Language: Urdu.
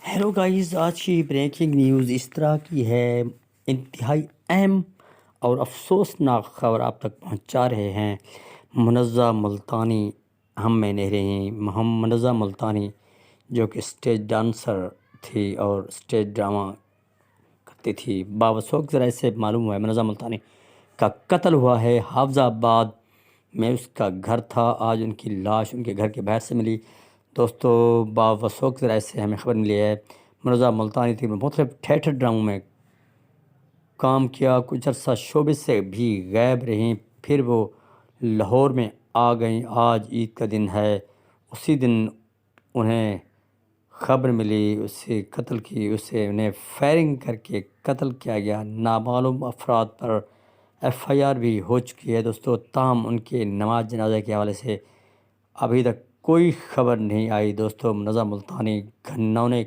ہیلو گائز، آج کی بریکنگ نیوز اس طرح کی ہے۔ انتہائی اہم اور افسوسناک خبر آپ تک پہنچا رہے ہیں۔ منزہ ملتانی ہم میں نہیں رہیں۔ منزہ ملتانی جو کہ اسٹیج ڈانسر تھی اور اسٹیج ڈرامہ کرتی تھی، باوثوق ذرائع سے معلوم ہوا ہے منزہ ملتانی کا قتل ہوا ہے۔ حافظ آباد میں اس کا گھر تھا۔ آج ان کی لاش ان کے گھر کے باہر سے ملی۔ دوستو، باوثوق ذرائع سے ہمیں خبر ملی ہے منزہ ملتانی تھی مختلف ٹھیٹر ڈراموں میں کام کیا، کچھ عرصہ شوبز سے بھی غائب رہیں، پھر وہ لاہور میں آ گئیں۔ آج عید کا دن ہے، اسی دن انہیں خبر ملی اسے قتل کی، انہیں فائرنگ کر کے قتل کیا گیا۔ نامعلوم افراد پر FIR بھی ہو چکی ہے دوستو، تاہم ان کے نماز جنازہ کے حوالے سے ابھی تک کوئی خبر نہیں آئی۔ دوستو، منزہ ملتانی گھنونے